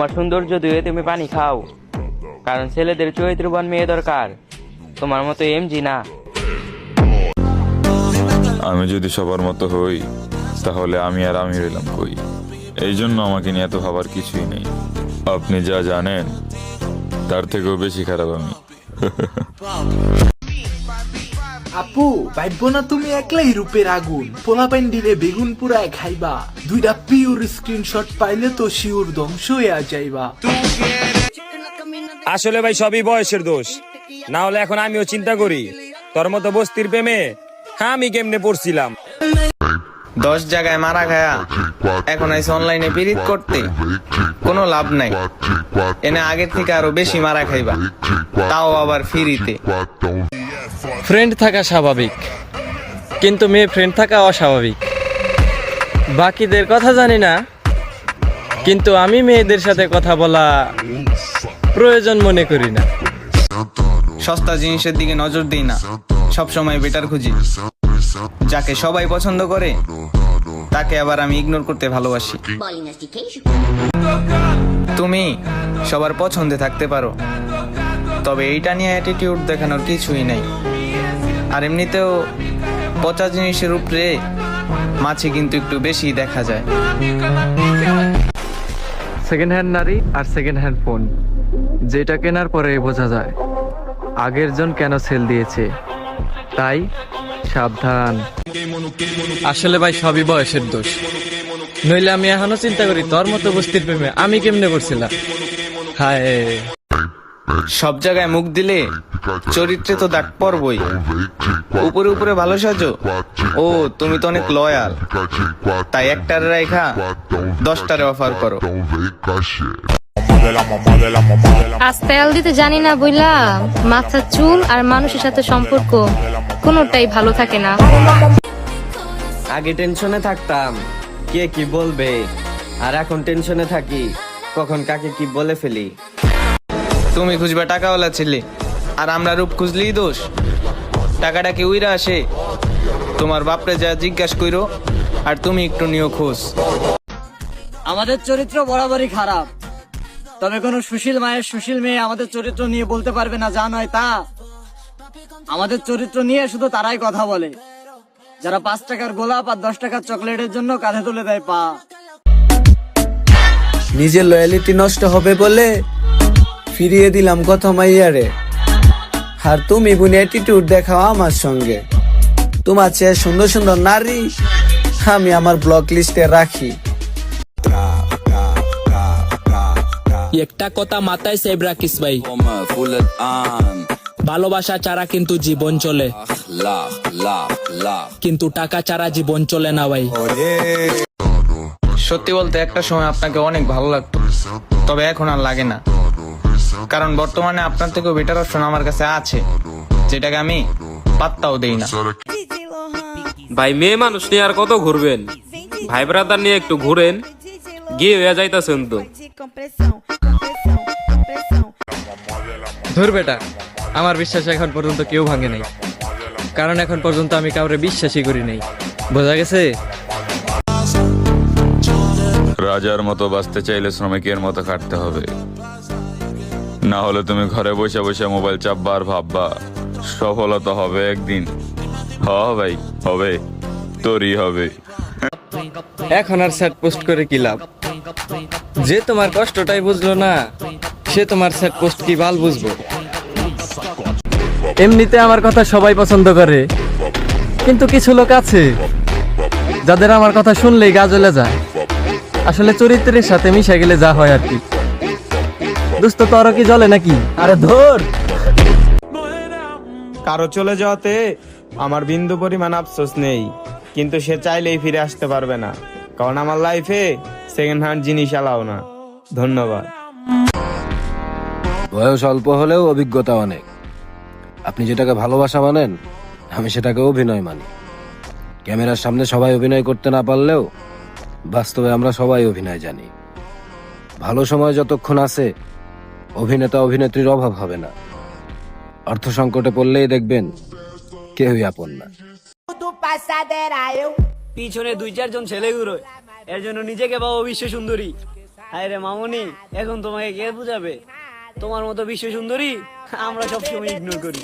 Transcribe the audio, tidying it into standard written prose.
তোমার সৌন্দর্য দিয়ে তুমি পানি খাও, কারণ ছেলেদের চরিত্রবান মেয়ে দরকার, তোমার মতো এমজি না। আমি যদি সবার মতো হই তাহলে আমি আর আমি রইলাম কই? এই জন্য আমাকে নিয়ে এত ভাবার কিছুই নেই। আপনি যা জানেন তার থেকেও বেশি খারাপ আমি। আপু ভাইব না তুমি একলাই রূপের আগুন, পোলাপাইন দিলে বেগুন পুরায় খাইবা, দুইটা পিওর স্ক্রিনশট পাইলে তো শিওর ধ্বংস হইয়া যাইবা। আসলে ভাই সবই বয়সের দোষ, না হলে এখন আমিও চিন্তা করি তোর মতো বস্তির প্রেমে আমি কেমনে পড়ছিলাম। 10 জায়গায় মারা খায়া এখন আইসে অনলাইনে পিরিত করতে, কোনো লাভ নাই। এনে আগের থেকে আরো বেশি মারা খাইবা, তাও আবার ফ্রিতে। ফ্রেন্ড থাকা স্বাভাবিক, কিন্তু মেয়ে ফ্রেন্ড থাকা অস্বাভাবিক। বাকিদের কথা জানি না, কিন্তু আমি মেয়েদের সাথে কথা বলা প্রয়োজন মনে করি না। সস্তা জিনিসের দিকে নজর দিই না, সব সময় বেটার খুঁজি। যাকে সবাই পছন্দ করে তাকে আবার আমি ইগনোর করতে ভালোবাসি। তুমি সবার পছন্দে থাকতে পারো, তবে এইটা নিয়ে অ্যাটিটিউড দেখানোর কিছুই নাই। আর এমনিতেও পচা জিনিসের উপরে মাছি কিন্তু একটু বেশি দেখা যায়। সেকেন্ড হ্যান্ড নারী আর সেকেন্ড হ্যান্ড ফোন, যেটা কেনার পরে বোঝা যায় আগের জন কেন সেল দিয়েছে। তাই সাবধান। আসলে ভাই সবই বয়সের দোষ, নইলে আমি এখনো চিন্তা করি তোর মতো বস্তির প্রেমে আমি কেমনে করছিলাম। হায়, সব জায়গায় মুখ দিলে চরিত্রে তো দাগ পড়বই। উপরে উপরে ভালো সাজো, ও তুমি তো অনেক লয়াল, তাই একটারে রাইখা 10টারে অফার করো। আজ তেল দিতে জানি না বইলা মাথার চুল আর মানুষের সাথে সম্পর্ক কোনোটাই ভালো থাকে না। আগে টেনশনে থাকতাম কে কি বলবে, আর এখন টেনশনে থাকি কখন কাকে কি বলে ফেলি। তুমি খুঁজবে টাকাওয়ালা ছেলে, আর আমরা রূপ খুঁজলেই দোষ? টাকাটা কি উইরা আসে? তোমার বাপরে যা জিজ্ঞাসা কইরো, আর তুমি একটু নিও খোঁজ। আমাদের চরিত্র বরাবরই খারাপ, তবে কোনো সুশীল মায়ের সুশীল মেয়ে আমাদের চরিত্র নিয়ে বলতে পারবে না যা নয় তা। আমাদের চরিত্র নিয়ে শুধু তারাই কথা বলে যারা 5 টাকার গোলাপ আর 10 টাকার চকলেটের জন্য কাঁধে তুলে দেয় পা। নিজের লয়ালিটি নষ্ট হবে বলে ফিরিয়ে দিলাম কত মাইয়ারে, আর তুমি বুনি অ্যাটিটিউড দেখাও আমার সঙ্গে। তোমার চেয়ে সুন্দর সুন্দর নারী আমি আমার ব্লক লিস্টে রাখি। একটা কথা মাথায় সেভ রাখিস ভাই, ভালোবাসা ছাড়া কিন্তু জীবন চলে, কিন্তু টাকা ছাড়া জীবন চলে না ভাই। সত্যি বলতে একটা সময় আপনাকে অনেক ভালো লাগতো, তবে এখন আর লাগে না, কারণ বর্তমানে আপনার থেকেও বেটার অপশন আমার কাছে আছে, যেটাকে আমি পাত্তাও দেই না। ভাই মেয়ে মানুষ নিয়ে আর কত ঘুরবেন, ভাই ব্রাদার নিয়ে একটু ঘুরেন, গিয়ে হয়ে যাইতাছেন তো। ধর বেটা, আমার বিশ্বাস এখন পর্যন্ত কেউ ভাঙে নাই, কারণ এখন পর্যন্ত আমি কাউরে বিশ্বাসই করি নাই। বোঝা গেছে? রাজার মতো বাঁচতে চাইলে শ্রমিকের মতো খাটতে হবে, না হলে তুমি ঘরে বসে বসে মোবাইল চাপবা আর ভাববা সফলতা হবে একদিন। ভাই হবে, তোরই হবে। এখন আর স্যাড পোস্ট করে কি লাভ? যে তোমার কষ্টটাই বুঝলো না, সে তোমার স্যাড পোস্ট কি বাল বুঝবো? এমনিতে আমার কথা সবাই পছন্দ করে, কিন্তু কিছু লোক আছে যাদের আমার কথা শুনলেই গা জ্বলে যায়। আসলে চরিত্রের সাথে মিশে গেলে যা হয় আর কি। দোস্ত তোরও কি জ্বলে নাকি? আরে ধর। কারো চলে যাওয়াতে আমার বিন্দু পরিমাণ আফসোস নেই, কিন্তু সে চাইলেই ফিরে আসতে পারবে না, কারণ আমার লাইফে সেকেন্ড হ্যান্ড জিনিস এলাও না। ধন্যবাদ। বয়স অল্প হলেও অভিজ্ঞতা অনেক। আপনি যেটাকে ভালোবাসা মানেন, আমি সেটাকে অভিনয় মানি। ক্যামেরার সামনে সবাই অভিনয় করতে না পারলেও বাস্তবে আমরা সবাই অভিনয় জানি। ভালো সময় যতক্ষণ আছে, অভিনেতা অভিনেত্রীর অভাব হবে না। অর্থ সংকটে পড়লেই দেখবেন কেউই আপন না। পিছনে 2-4 জন ছেলে ঘুরোয়, এর জন্য নিজেকে ভাবো বিশ্ব সুন্দরী, হায় রে মামুনি, এখন তোমাকে কে বুঝাবে? তোমার মতো বিশ্ব সুন্দরী আমরা সবসময় ইগনোর করি।